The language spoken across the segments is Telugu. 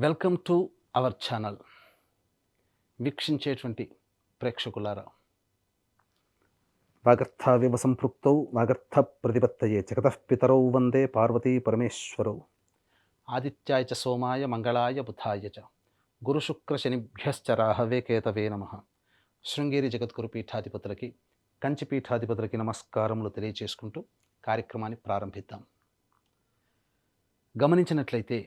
Welcome to our channel. వీక్షించేటువంటి ప్రేక్షకులారా, వాగర్థావివ సంపృక్తౌ వాగర్థ ప్రతిపత్తయే జగతః పితరౌ వందే పార్వతీ పరమేశ్వరౌ. ఆదిత్యాయ చ సోమాయ మంగళాయ బుధాయ చ గురుశుక్రశనిభ్యశ్చ రాహవే కేతవే నమః. శృంగేరి జగద్గురు పీఠాధిపతులకి, కంచి పీఠాధిపతులకి నమస్కారములు తెలియచేసుకుంటూ కార్యక్రమాన్ని ప్రారంభిద్దాం. గమనించినట్లయితే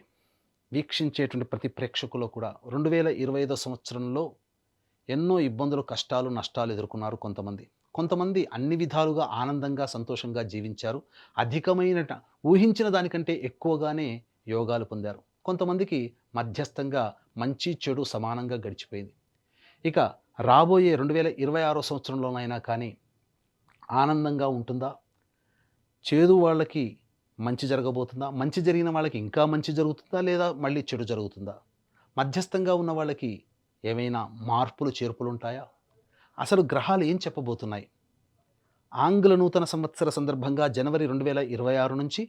వీక్షించేటువంటి ప్రతి ప్రేక్షకులు కూడా 2025 సంవత్సరంలో ఎన్నో ఇబ్బందులు, కష్టాలు, నష్టాలు ఎదుర్కొన్నారు. కొంతమంది అన్ని విధాలుగా ఆనందంగా, సంతోషంగా జీవించారు. అధికమైన ఊహించిన దానికంటే ఎక్కువగానే యోగాలు పొందారు. కొంతమందికి మధ్యస్థంగా మంచి చెడు సమానంగా గడిచిపోయింది. ఇక రాబోయే 2026 సంవత్సరంలోనైనా కానీ ఆనందంగా ఉంటుందా? చేదు వాళ్ళకి మంచి జరగబోతుందా? మంచి జరిగిన వాళ్ళకి ఇంకా మంచి జరుగుతుందా, లేదా మళ్ళీ చెడు జరుగుతుందా? మధ్యస్థంగా ఉన్న వాళ్ళకి ఏమైనా మార్పులు, చేర్పులు ఉంటాయా? అసలు గ్రహాలు ఏం చెప్పబోతున్నాయి? ఆంగ్ల నూతన సంవత్సర సందర్భంగా జనవరి 2026 నుంచి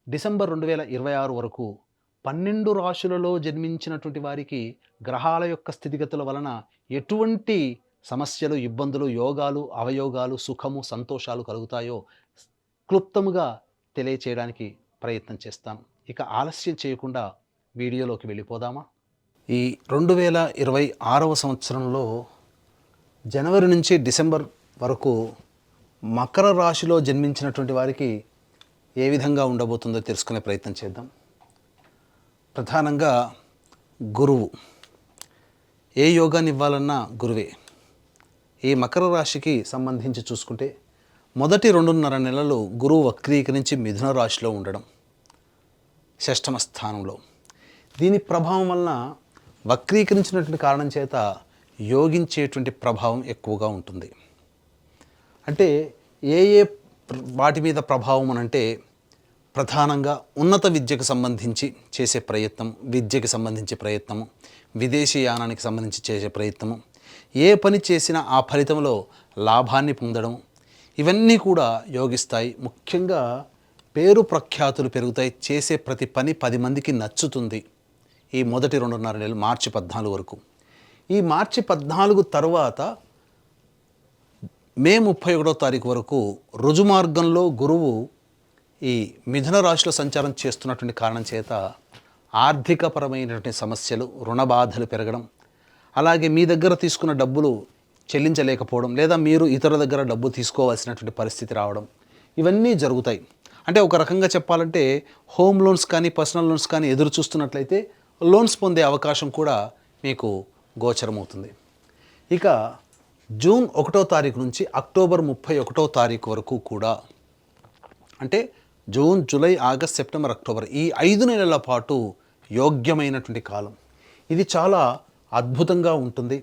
డిసెంబర్ 2026 వరకు 12 రాశులలో జన్మించినటువంటి వారికి గ్రహాల యొక్క స్థితిగతుల వలన ఎటువంటి సమస్యలు, ఇబ్బందులు, యోగాలు, అవయోగాలు, సుఖము, సంతోషాలు కలుగుతాయో క్లుప్తముగా తెలియచేయడానికి ప్రయత్నం చేస్తాను. ఇక ఆలస్యం చేయకుండా వీడియోలోకి వెళ్ళిపోదామా? ఈ 2026 సంవత్సరంలో జనవరి నుంచి డిసెంబర్ వరకు మకర రాశిలో జన్మించినటువంటి వారికి ఏ విధంగా ఉండబోతుందో తెలుసుకునే ప్రయత్నం చేద్దాం. ప్రధానంగా గురువు, ఏ యోగాన్ని ఇవ్వాలన్నా గురువే. ఈ మకర రాశికి సంబంధించి చూసుకుంటే మొదటి 2.5 నెలలు గురువు వక్రీకరించి మిథున రాశిలో ఉండడం, షష్టమ స్థానంలో. దీని ప్రభావం వలన వక్రీకరించినటువంటి కారణం చేత యోగించేటువంటి ప్రభావం ఎక్కువగా ఉంటుంది. అంటే ఏ వాటి మీద ప్రభావం అనంటే ప్రధానంగా ఉన్నత విద్యకు సంబంధించి చేసే ప్రయత్నం, విద్యకి సంబంధించి ప్రయత్నము, విదేశీయానానికి సంబంధించి చేసే ప్రయత్నము, ఏ పని చేసినా ఆ ఫలితంలో లాభాన్ని పొందడం, ఇవన్నీ కూడా యోగిస్తాయి. ముఖ్యంగా పేరు ప్రఖ్యాతులు పెరుగుతాయి. చేసే ప్రతి పని 10 మందికి నచ్చుతుంది. ఈ మొదటి 2.5 నెలలు మార్చి 14 వరకు. ఈ మార్చి 14 తర్వాత మే 31వ తారీఖు వరకు రుజుమార్గంలో గురువు ఈ మిథున రాశిలో సంచారం చేస్తున్నటువంటి కారణం చేత ఆర్థికపరమైనటువంటి సమస్యలు, రుణ బాధలు పెరగడం, అలాగే మీ దగ్గర తీసుకున్న డబ్బులు చెల్లించలేకపోవడం, లేదా మీరు ఇతరుల దగ్గర డబ్బు తీసుకోవాల్సినటువంటి పరిస్థితి రావడం, ఇవన్నీ జరుగుతాయి. అంటే ఒక రకంగా చెప్పాలంటే హోమ్ లోన్స్ కానీ, పర్సనల్ లోన్స్ కానీ ఎదురు చూస్తున్నట్లయితే లోన్స్ పొందే అవకాశం కూడా మీకు గోచరమవుతుంది. ఇక జూన్ 1వ తారీఖు నుంచి అక్టోబర్ 31వ తారీఖు వరకు కూడా, అంటే June, July, August, September, October, ఈ 5 నెలల పాటు యోగ్యమైనటువంటి కాలం. ఇది చాలా అద్భుతంగా ఉంటుంది.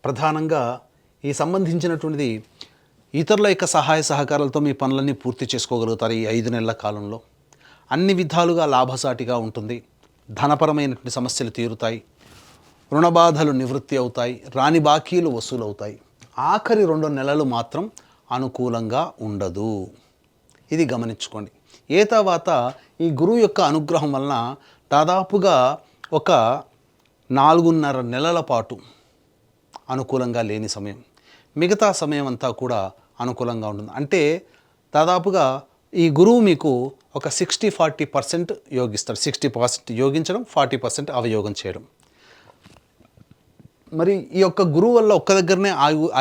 ప్రధానంగా ఈ సంబంధించినటువంటిది ఇతరుల యొక్క సహాయ సహకారాలతో మీ పనులన్నీ పూర్తి చేసుకోగలుగుతారు. ఈ 5 నెలల కాలంలో అన్ని విధాలుగా లాభసాటిగా ఉంటుంది. ధనపరమైనటువంటి సమస్యలు తీరుతాయి, రుణబాధలు నివృత్తి అవుతాయి, రాని బాకీలు వసూలవుతాయి. ఆఖరి 2 నెలలు మాత్రం అనుకూలంగా ఉండదు. ఇది గమనించుకోండి. ఏ తర్వాత ఈ గురువు యొక్క అనుగ్రహం వలన దాదాపుగా ఒక 4.5 నెలల పాటు అనుకూలంగా లేని సమయం, మిగతా సమయం అంతా కూడా అనుకూలంగా ఉంటుంది. అంటే దాదాపుగా ఈ గురువు మీకు ఒక 60-40% యోగిస్తాడు. 60% యోగించడం, 40% అవయోగం చేయడం. మరి ఈ యొక్క గురువు వల్ల ఒక్క దగ్గరనే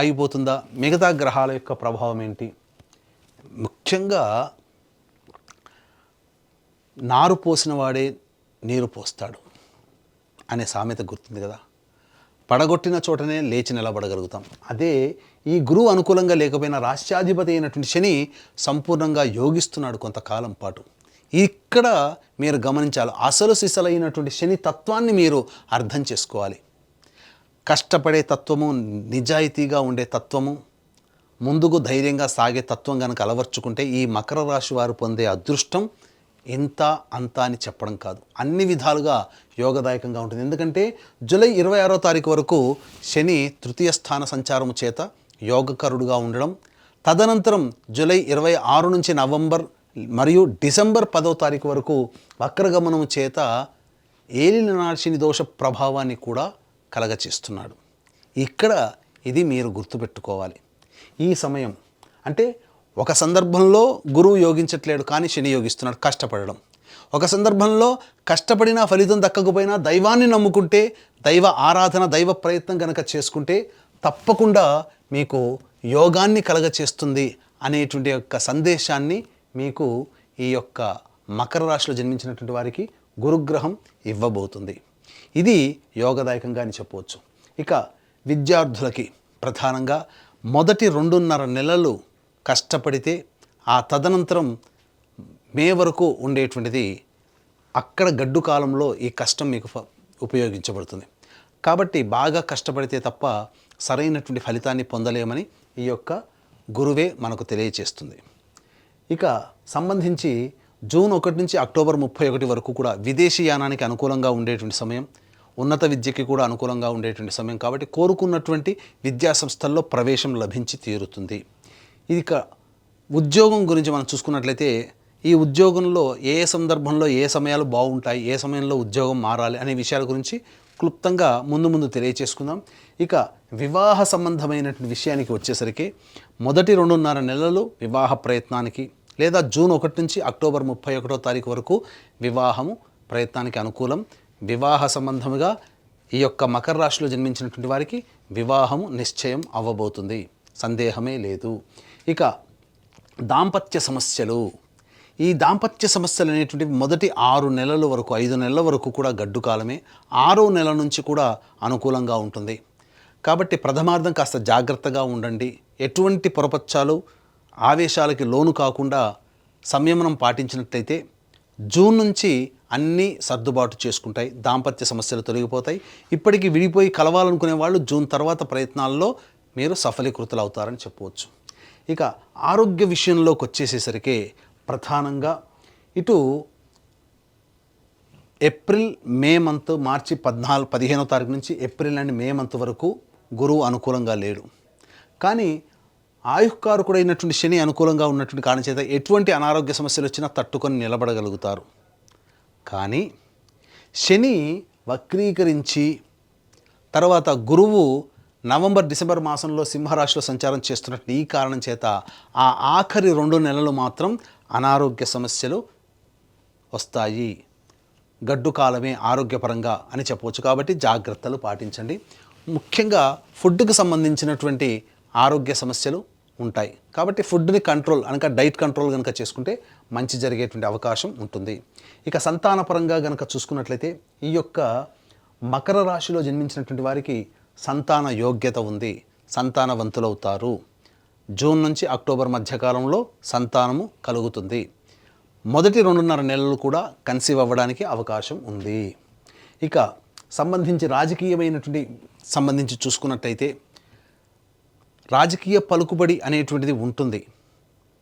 ఆగిపోతుందా? మిగతా గ్రహాల యొక్క ప్రభావం ఏంటి? ముఖ్యంగా నారు పోసిన వాడే నీరు పోస్తాడు అనే సామెత గుర్తుంది కదా. పడగొట్టిన చోటనే లేచి నిలబడగలుగుతాం. అదే ఈ గురువు అనుకూలంగా లేకపోయినా రాష్ట్రాధిపతి అయినటువంటి శని సంపూర్ణంగా యోగిస్తున్నాడు కొంతకాలం పాటు. ఇక్కడ మీరు గమనించాలి, అసలు సిసలైనటువంటి శని తత్వాన్ని మీరు అర్థం చేసుకోవాలి. కష్టపడే తత్వము, నిజాయితీగా ఉండే తత్వము, ముందుకు ధైర్యంగా సాగే తత్వం కనుక అలవర్చుకుంటే ఈ మకర రాశి వారు పొందే అదృష్టం ఇంత అంత అని చెప్పడం కాదు, అన్ని విధాలుగా యోగదాయకంగా ఉంటుంది. ఎందుకంటే జూలై 26వ తారీఖు వరకు శని 3వ స్థాన సంచారము చేత యోగకరుడుగా ఉండడం, తదనంతరం జూలై 26 నుంచి నవంబర్ మరియు డిసెంబర్ 10వ తారీఖు వరకు వక్రగమనము చేత ఏలినాటి శని దోష ప్రభావాన్ని కూడా కలగచేస్తున్నాడు. ఇక్కడ ఇది మీరు గుర్తుపెట్టుకోవాలి. ఈ సమయం అంటే ఒక సందర్భంలో గురువు యోగించట్లేడు కానీ శని యోగిస్తున్నాడు, కష్టపడడం. ఒక సందర్భంలో కష్టపడినా ఫలితం దక్కకపోయినా దైవాన్ని నమ్ముకుంటే, దైవ ఆరాధన, దైవ ప్రయత్నం కనుక చేసుకుంటే తప్పకుండా మీకు యోగాన్ని కలగచేస్తుంది అనేటువంటి యొక్క సందేశాన్ని మీకు ఈ యొక్క మకర రాశిలో జన్మించినటువంటి వారికి గురుగ్రహం ఇవ్వబోతుంది. ఇది యోగదాయకంగా అని చెప్పవచ్చు. ఇక విద్యార్థులకి ప్రధానంగా మొదటి 2.5 నెలలు కష్టపడితే ఆ తదనంతరం మే వరకు ఉండేటువంటిది అక్కడ గడ్డు కాలంలో ఈ కష్టం మీకు ఉపయోగించబడుతుంది. కాబట్టి బాగా కష్టపడితే తప్ప సరైనటువంటి ఫలితాన్ని పొందలేమని ఈ యొక్క గురువే మనకు తెలియచేస్తుంది. ఇక సంబంధించి జూన్ 1 నుంచి అక్టోబర్ 31 వరకు కూడా విదేశీయానానికి అనుకూలంగా ఉండేటువంటి సమయం, ఉన్నత విద్యకి కూడా అనుకూలంగా ఉండేటువంటి సమయం. కాబట్టి కోరుకున్నటువంటి విద్యా సంస్థల్లో ప్రవేశం లభించి తీరుతుంది. ఇక ఉద్యోగం గురించి మనం చూసుకున్నట్లయితే ఈ ఉద్యోగంలో ఏ సందర్భంలో ఏ సమయాలు బాగుంటాయి, ఏ సమయంలో ఉద్యోగం మారాలి అనే విషయాల గురించి క్లుప్తంగా ముందు తెలియచేసుకుందాం. ఇక వివాహ సంబంధమైనటువంటి విషయానికి వచ్చేసరికి మొదటి 2.5 నెలలు వివాహ ప్రయత్నానికి, లేదా జూన్ 1 నుంచి అక్టోబర్ 31వ తారీఖు వరకు వివాహము ప్రయత్నానికి అనుకూలం. వివాహ సంబంధముగా ఈ యొక్క మకర రాశిలో జన్మించినటువంటి వారికి వివాహము నిశ్చయం అవ్వబోతుంది, సందేహమే లేదు. ఇక దాంపత్య సమస్యలు, ఈ దాంపత్య సమస్యలు అనేటువంటివి మొదటి 6 నెలల వరకు, 5 నెలల వరకు కూడా గడ్డు కాలమే. 6వ నెల నుంచి కూడా అనుకూలంగా ఉంటుంది. కాబట్టి ప్రథమార్థం కాస్త జాగ్రత్తగా ఉండండి. ఎటువంటి పొరపచ్చాలు, ఆవేశాలకి లోను కాకుండా సంయమనం పాటించినట్లయితే జూన్ నుంచి అన్నీ సర్దుబాటు చేసుకుంటాయి, దాంపత్య సమస్యలు తొలగిపోతాయి. ఇప్పటికీ విడిపోయి కలవాలనుకునే వాళ్ళు జూన్ తర్వాత ప్రయత్నాల్లో మీరు సఫలీకృతులు అవుతారని చెప్పవచ్చు. ఇక ఆరోగ్య విషయంలోకి వచ్చేసేసరికి ప్రధానంగా ఇటు ఏప్రిల్, మే మంత్, మార్చి 15వ తారీఖు నుంచి ఏప్రిల్ అండ్ మే మంత్ వరకు గురువు అనుకూలంగా లేడు. కానీ ఆయుష్కారకుడైనటువంటి శని అనుకూలంగా ఉన్నటువంటి కారణం చేత ఎటువంటి అనారోగ్య సమస్యలు వచ్చినా తట్టుకొని నిలబడగలుగుతారు. కానీ శని వక్రీకరించి తర్వాత గురువు నవంబర్, డిసెంబర్ మాసంలో సింహరాశిలో సంచారం చేస్తున్నట్టు ఈ కారణం చేత ఆ ఆఖరి 2 నెలలు మాత్రం అనారోగ్య సమస్యలు వస్తాయి. గడ్డు కాలమే ఆరోగ్యపరంగా అని చెప్పవచ్చు. కాబట్టి జాగ్రత్తలు పాటించండి. ముఖ్యంగా ఫుడ్కి సంబంధించినటువంటి ఆరోగ్య సమస్యలు ఉంటాయి. కాబట్టి ఫుడ్ని కంట్రోల్ అనగా డైట్ కంట్రోల్ కనుక చేసుకుంటే మంచి జరిగేటువంటి అవకాశం ఉంటుంది. ఇక సంతానపరంగా కనుక చూసుకున్నట్లయితే ఈ యొక్క మకర రాశిలో జన్మించినటువంటి వారికి సంతాన యోగ్యత ఉంది, సంతానవంతులవుతారు. జూన్ నుంచి అక్టోబర్ మధ్యకాలంలో సంతానము కలుగుతుంది. మొదటి 2.5 నెలలు కూడా కన్సీవ్ అవ్వడానికి అవకాశం ఉంది. ఇక సంబంధించి రాజకీయమైనటువంటి సంబంధించి చూసుకున్నట్టయితే రాజకీయ పలుకుబడి అనేటువంటిది ఉంటుంది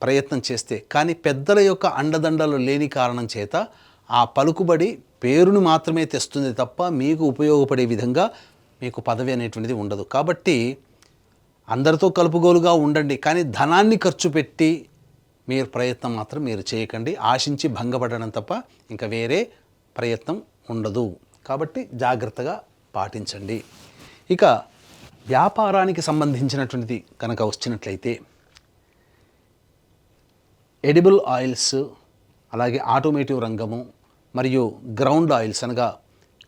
ప్రయత్నం చేస్తే. కానీ పెద్దల యొక్క అండదండలు లేని కారణం చేత ఆ పలుకుబడి పేరును మాత్రమే తెస్తుంది తప్ప మీకు ఉపయోగపడే విధంగా మీకు పదవి అనేటువంటిది ఉండదు. కాబట్టి అందరితో కలుపుగోలుగా ఉండండి, కానీ ధనాన్ని ఖర్చు పెట్టి మీరు ప్రయత్నం మాత్రం మీరు చేయకండి. ఆశించి భంగపడడం తప్ప ఇంకా వేరే ప్రయత్నం ఉండదు. కాబట్టి జాగ్రత్తగా పాటించండి. ఇక వ్యాపారానికి సంబంధించినటువంటిది కనుక వచ్చినట్లయితే ఎడిబుల్ ఆయిల్స్, అలాగే ఆటోమేటివ్ రంగము మరియు గ్రౌండ్ ఆయిల్స్ అనగా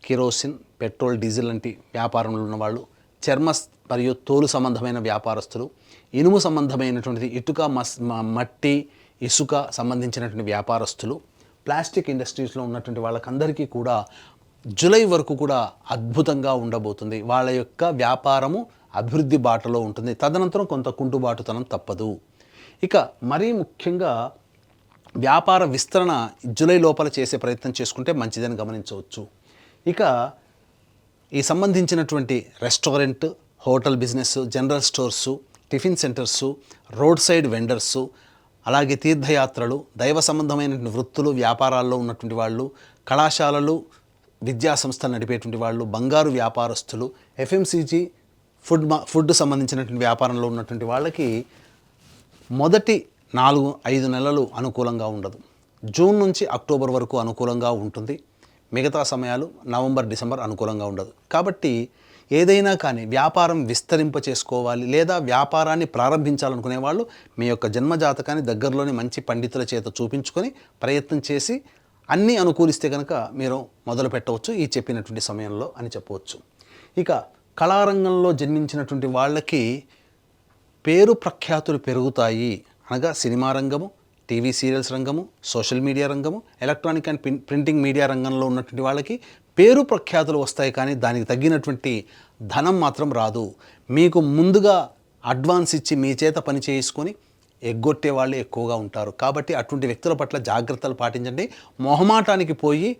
కిరోసిన్, పెట్రోల్, డీజిల్ లాంటి వ్యాపారంలో ఉన్నవాళ్ళు, చర్మ మరియు తోలు సంబంధమైన వ్యాపారస్తులు, ఇనుము సంబంధమైనటువంటిది ఇటుక, మట్టి, ఇసుక సంబంధించినటువంటి వ్యాపారస్తులు, ప్లాస్టిక్ ఇండస్ట్రీస్లో ఉన్నటువంటి వాళ్ళకందరికీ కూడా జూలై వరకు కూడా అద్భుతంగా ఉండబోతుంది. వాళ్ళ యొక్క వ్యాపారము అభివృద్ధి బాటలో ఉంటుంది. తదనంతరం కొంత కుంటుబాటుతనం తప్పదు. ఇక మరీ ముఖ్యంగా వ్యాపార విస్తరణ జూలై లోపల చేసే ప్రయత్నం చేసుకుంటే మంచిదని గమనించవచ్చు. ఇక ఈ సంబంధించినటువంటి restaurant, hotel business, general stores, tiffin centres, road side vendors, అలాగే తీర్థయాత్రలు, దైవ సంబంధమైనటువంటి వృత్తులు, వ్యాపారాల్లో ఉన్నటువంటి వాళ్ళు, కళాశాలలు, విద్యా సంస్థలు నడిపేటువంటి వాళ్ళు, బంగారు వ్యాపారస్తులు, ఎఫ్ఎంసీజీ, ఫుడ్ సంబంధించినటువంటి వ్యాపారంలో ఉన్నటువంటి వాళ్ళకి మొదటి 4-5 నెలలు అనుకూలంగా ఉండదు. జూన్ నుంచి అక్టోబర్ వరకు అనుకూలంగా ఉంటుంది. మిగతా సమయాలు నవంబర్ డిసెంబర్ అనుకూలంగా ఉండదు. కాబట్టి ఏదైనా కానీ వ్యాపారం విస్తరింప చేసుకోవాలి లేదా వ్యాపారాన్ని ప్రారంభించాలనుకునే వాళ్ళు మీ యొక్క జన్మజాతకాన్ని దగ్గరలోని మంచి పండితుల చేత చూపించుకొని ప్రయత్నం చేసి అన్నీ అనుకూలిస్తే కనుక మీరు మొదలు పెట్టవచ్చు ఈ చెప్పినటువంటి సమయంలో అని చెప్పవచ్చు. ఇక కళారంగంలో జన్మించినటువంటి వాళ్ళకి పేరు ప్రఖ్యాతులు పెరుగుతాయి. అనగా సినిమా రంగము, టీవీ సీరియల్స్ రంగము, సోషల్ మీడియా రంగము, ఎలక్ట్రానిక్ అండ్ ప్రింటింగ్ మీడియా రంగంలో ఉన్నటువంటి వాళ్ళకి పేరు ప్రఖ్యాతులు వస్తాయి, కానీ దానికి తగ్గినటువంటి ధనం మాత్రం రాదు. మీకు ముందుగా అడ్వాన్స్ ఇచ్చి మీ చేత పని చేసుకొని ఎగ్గొట్టే వాళ్ళు ఎక్కువగా ఉంటారు. కాబట్టి అటువంటి వ్యక్తుల పట్ల జాగ్రత్తలు పాటించండి. మొహమాటానికి పోయి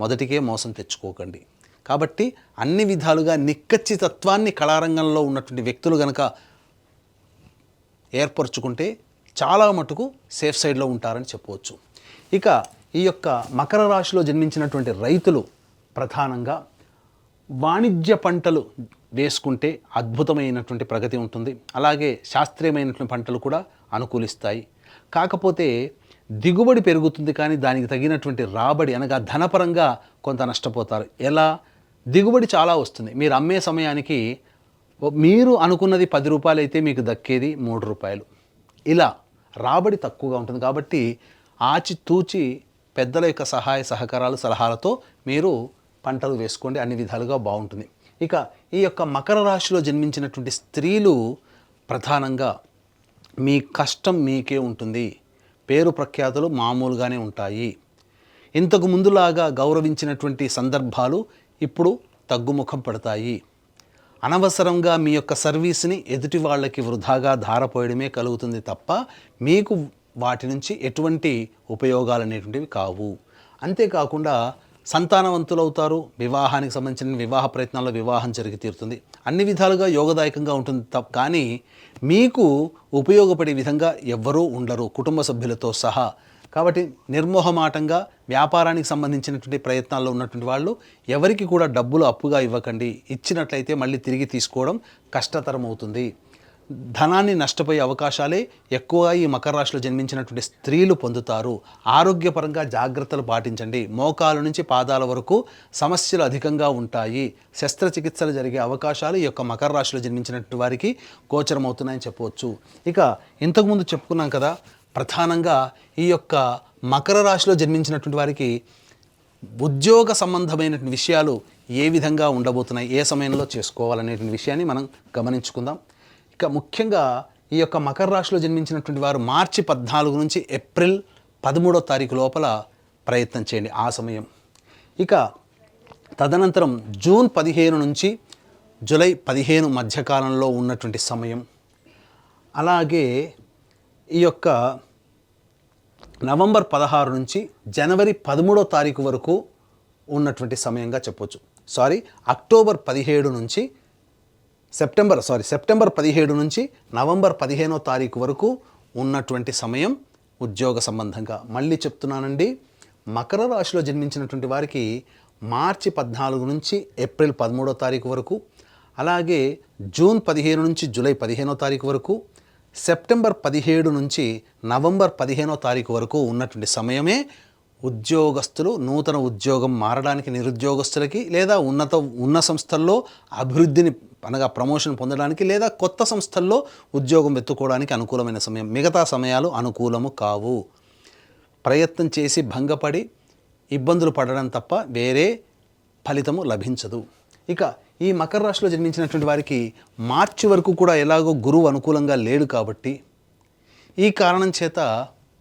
మొదటికే మోసం తెచ్చుకోకండి. కాబట్టి అన్ని విధాలుగా నిక్కచ్చితత్వాన్ని కళారంగంలో ఉన్నటువంటి వ్యక్తులు కనుక ఏర్పరచుకుంటే చాలా మటుకు సేఫ్ సైడ్లో ఉంటారని చెప్పవచ్చు. ఇక ఈ యొక్క మకర రాశిలో జన్మించినటువంటి రైతులు ప్రధానంగా వాణిజ్య పంటలు వేసుకుంటే అద్భుతమైనటువంటి ప్రగతి ఉంటుంది. అలాగే శాస్త్రీయమైనటువంటి పంటలు కూడా అనుకూలిస్తాయి. కాకపోతే దిగుబడి పెరుగుతుంది, కానీ దానికి తగినటువంటి రాబడి అనగా ధనపరంగా కొంత నష్టపోతారు. ఎలా? దిగుబడి చాలా వస్తుంది. మీరు అమ్మే సమయానికి మీరు అనుకున్నది 10 రూపాయలు అయితే మీకు దక్కేది 3 రూపాయలు. ఇలా రాబడి తక్కువగా ఉంటుంది. కాబట్టి ఆచితూచి పెద్దల యొక్క సహాయ సహకారాలు సలహాలతో మీరు పంటలు వేసుకోండి, అన్ని విధాలుగా బాగుంటుంది. ఇక ఈ యొక్క మకర రాశిలో జన్మించినటువంటి స్త్రీలు ప్రధానంగా మీ కష్టం మీకే ఉంటుంది. పేరు ప్రఖ్యాతులు మామూలుగానే ఉంటాయి. ఇంతకు ముందులాగా గౌరవించినటువంటి సందర్భాలు ఇప్పుడు తగ్గుముఖం పడతాయి. అనవసరంగా మీ యొక్క సర్వీస్ని ఎదుటి వాళ్ళకి వృధాగా ధారపోయడమే కలుగుతుంది తప్ప మీకు వాటి నుంచి ఎటువంటి ఉపయోగాలు అనేటువంటివి కావు. అంతేకాకుండా సంతానవంతులవుతారు. వివాహానికి సంబంధించిన వివాహ ప్రయత్నాల్లో వివాహం జరిగి తీరుతుంది. అన్ని విధాలుగా యోగదాయకంగా ఉంటుంది కానీ మీకు ఉపయోగపడే విధంగా ఎవ్వరూ ఉండరు కుటుంబ సభ్యులతో సహా. కాబట్టి నిర్మోహమాటంగా వ్యాపారానికి సంబంధించినటువంటి ప్రయత్నాల్లో ఉన్నటువంటి వాళ్ళు ఎవరికి కూడా డబ్బులు అప్పుగా ఇవ్వకండి. ఇచ్చినట్లయితే మళ్ళీ తిరిగి తీసుకోవడం కష్టతరం అవుతుంది. ధనాన్ని నష్టపోయే అవకాశాలే ఎక్కువగా ఈ మకర రాశిలో జన్మించినటువంటి స్త్రీలు పొందుతారు. ఆరోగ్యపరంగా జాగ్రత్తలు పాటించండి. మోకాలు నుంచి పాదాల వరకు సమస్యలు అధికంగా ఉంటాయి. శస్త్రచికిత్సలు జరిగే అవకాశాలు ఈ యొక్క మకర రాశిలో జన్మించినటువంటి వారికి గోచరమవుతున్నాయని చెప్పవచ్చు. ఇక ఇంతకుముందు చెప్పుకున్నాం కదా, ప్రధానంగా ఈ యొక్క మకర రాశిలో జన్మించినటువంటి వారికి ఉద్యోగ సంబంధమైనటువంటి విషయాలు ఏ విధంగా ఉండబోతున్నాయి, ఏ సమయంలో చేసుకోవాలనేటువంటి విషయాన్ని మనం గమనించుకుందాం. ఇక ముఖ్యంగా ఈ యొక్క మకర రాశిలో జన్మించినటువంటి వారు మార్చి 14 నుంచి ఏప్రిల్ 13వ తారీఖు లోపల ప్రయత్నం చేయండి, ఆ సమయం. ఇక తదనంతరం జూన్ 15 నుంచి జూలై 15 మధ్యకాలంలో ఉన్నటువంటి సమయం. అలాగే ఈ యొక్క నవంబర్ 16 నుంచి జనవరి 13వ తారీఖు వరకు ఉన్నటువంటి సమయంగా చెప్పొచ్చు. అక్టోబర్ 17 నుంచి సెప్టెంబర్ 17 నుంచి నవంబర్ 15వ తారీఖు వరకు ఉన్నటువంటి సమయం ఉద్యోగ సంబంధంగా. మళ్ళీ చెప్తున్నానండి, మకర రాశిలో జన్మించినటువంటి వారికి మార్చి 14 నుంచి ఏప్రిల్ 13వ తారీఖు వరకు, అలాగే జూన్ 15 నుంచి జూలై 15వ తారీఖు వరకు, సెప్టెంబర్ 17 నుంచి నవంబర్ 15వ తారీఖు వరకు ఉన్నటువంటి సమయమే ఉద్యోగస్తులు నూతన ఉద్యోగం మారడానికి, నిరుద్యోగస్తులకి లేదా ఉన్న సంస్థల్లో అభివృద్ధిని అనగా ప్రమోషన్ పొందడానికి లేదా కొత్త సంస్థల్లో ఉద్యోగం వెతుక్కోవడానికి అనుకూలమైన సమయం. మిగతా సమయాలు అనుకూలము కావు. ప్రయత్నం చేసి భంగపడి ఇబ్బందులు పడడం తప్ప వేరే ఫలితము లభించదు. ఇక ఈ మకర రాశిలో జన్మించినటువంటి వారికి మార్చి వరకు కూడా ఎలాగో గురువు అనుకూలంగా లేడు కాబట్టి ఈ కారణం చేత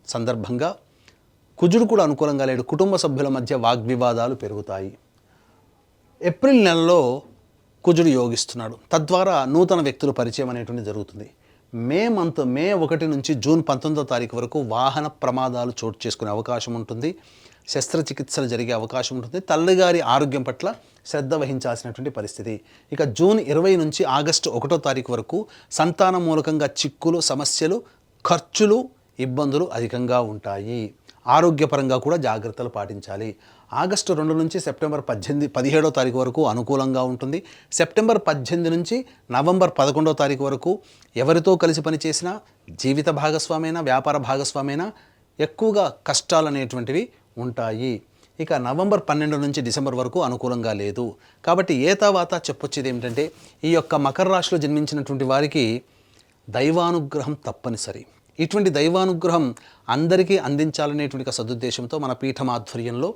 సందర్భంగా కుజుడు కూడా అనుకూలంగా లేడు. కుటుంబ సభ్యుల మధ్య వాగ్వివాదాలు పెరుగుతాయి. ఏప్రిల్ నెలలో కుజుడు యోగిస్తున్నాడు. తద్వారా నూతన వ్యక్తుల పరిచయం అనేటువంటి జరుగుతుంది. మే 1 నుంచి జూన్ 19వ తారీఖు వరకు వాహన ప్రమాదాలు చోటు చేసుకునే అవకాశం ఉంటుంది. శస్త్రచికిత్సలు జరిగే అవకాశం ఉంటుంది. తల్లిగారి ఆరోగ్యం పట్ల శ్రద్ధ వహించాల్సినటువంటి పరిస్థితి. ఇక జూన్ 20 నుంచి ఆగస్టు 1వ తారీఖు వరకు సంతానం మూలకంగా చిక్కులు, సమస్యలు, ఖర్చులు, ఇబ్బందులు అధికంగా ఉంటాయి. ఆరోగ్యపరంగా కూడా జాగ్రత్తలు పాటించాలి. ఆగస్టు 2 నుంచి సెప్టెంబర్ 17వ తారీఖు వరకు అనుకూలంగా ఉంటుంది. సెప్టెంబర్ 18 నుంచి నవంబర్ 11వ తారీఖు వరకు ఎవరితో కలిసి పనిచేసినా, జీవిత భాగస్వామైనా వ్యాపార భాగస్వామైనా ఎక్కువగా కష్టాలు అనేటువంటివి ఉంటాయి. ఇక నవంబర్ 12 నుంచి డిసెంబర్ వరకు అనుకూలంగా లేదు. కాబట్టి ఏతావాత చెప్పొచ్చేది ఏమిటంటే ఈ యొక్క మకర రాశిలో జన్మించినటువంటి వారికి దైవానుగ్రహం తప్పనిసరి. ఇటువంటి దైవానుగ్రహం అందరికీ అందించాలనేటువంటి ఒక సదుద్దేశంతో మన పీఠం ఆధ్వర్యంలో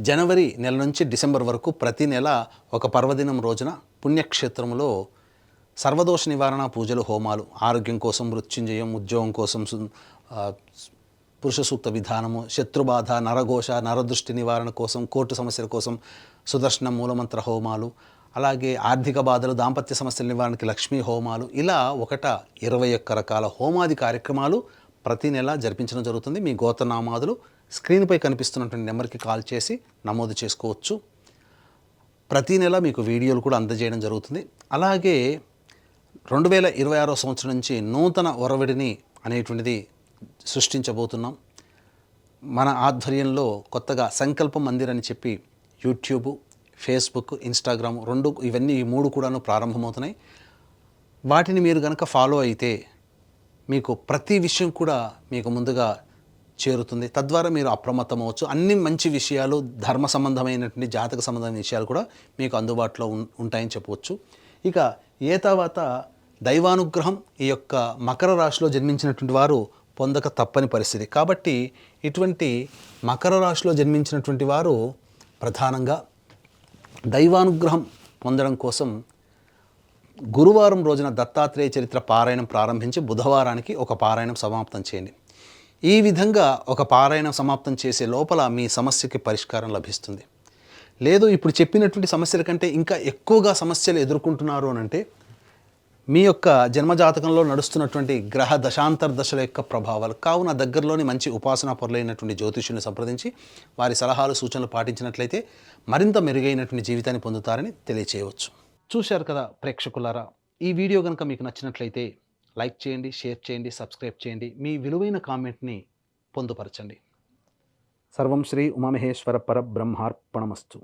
జనవరి నెల నుంచి డిసెంబర్ వరకు ప్రతి నెల ఒక పర్వదినం రోజున పుణ్యక్షేత్రంలో సర్వదోష నివారణ పూజలు, హోమాలు, ఆరోగ్యం కోసం మృత్యుంజయం, ఉద్యోగం కోసం పురుష సూక్త విధానము, శత్రుబాధ, నరఘోష, నరదృష్టి నివారణ కోసం, కోర్టు సమస్యల కోసం సుదర్శన మూలమంత్ర హోమాలు, అలాగే ఆర్థిక బాధలు, దాంపత్య సమస్యల నివారణకి లక్ష్మీ హోమాలు, ఇలా 21 రకాల హోమాది కార్యక్రమాలు ప్రతి నెల జరిపించడం జరుగుతుంది. మీ గోత్రనామాదులు స్క్రీన్పై కనిపిస్తున్నటువంటి నెంబర్కి కాల్ చేసి నమోదు చేసుకోవచ్చు. ప్రతి నెల మీకు వీడియోలు కూడా అందజేయడం జరుగుతుంది. అలాగే 2026 సంవత్సరం నుంచి నూతన ఒరవడిని అనేటువంటిది సృష్టించబోతున్నాం. మన ఆధ్వర్యంలో కొత్తగా సంకల్ప మందిర్ అని చెప్పి యూట్యూబ్, ఫేస్బుక్, ఇన్స్టాగ్రామ్ ఇవన్నీ ఈ 3 కూడాను ప్రారంభమవుతున్నాయి. వాటిని మీరు కనుక ఫాలో అయితే మీకు ప్రతి విషయం కూడా మీకు ముందుగా చేరుతుంది. తద్వారా మీరు అప్రమత్తం అవ్వచ్చు. అన్ని మంచి విషయాలు, ధర్మ సంబంధమైనటువంటి, జాతక సంబంధమైన విషయాలు కూడా మీకు అందుబాటులో ఉంటాయని చెప్పవచ్చు. ఇక ఏతావాత దైవానుగ్రహం ఈ యొక్క మకర రాశిలో జన్మించినటువంటి వారు పొందక తప్పని పరిస్థితి. కాబట్టి ఇటువంటి మకర రాశిలో జన్మించినటువంటి వారు ప్రధానంగా దైవానుగ్రహం పొందడం కోసం గురువారం రోజున దత్తాత్రేయ చరిత్ర పారాయణం ప్రారంభించి బుధవారానికి ఒక పారాయణం సమాప్తం చేయండి. ఈ విధంగా ఒక పారాయణం సమాప్తం చేసే లోపల మీ సమస్యకి పరిష్కారం లభిస్తుంది. లేదు ఇప్పుడు చెప్పినటువంటి సమస్యల కంటే ఇంకా ఎక్కువగా సమస్యలు ఎదుర్కొంటున్నారు అనంటే మీ యొక్క జన్మజాతకంలో నడుస్తున్నటువంటి గ్రహ దశాంతర్దశల యొక్క ప్రభావాలు. కావున దగ్గరలోని మంచి ఉపాసనా పరులైనటువంటి జ్యోతిష్యుని సంప్రదించి వారి సలహాలు, సూచనలు పాటించినట్లయితే మరింత మెరుగైనటువంటి జీవితాన్ని పొందుతారని తెలియచేయవచ్చు. చూశారు కదా ప్రేక్షకులారా, ఈ వీడియో కనుక మీకు నచ్చినట్లయితే లైక్ చేయండి, షేర్ చేయండి, సబ్స్క్రైబ్ చేయండి. మీ విలువైన కామెంట్ని పొందుపరచండి. సర్వం శ్రీ ఉమామహేశ్వర పరబ్రహ్మార్పణమస్తు.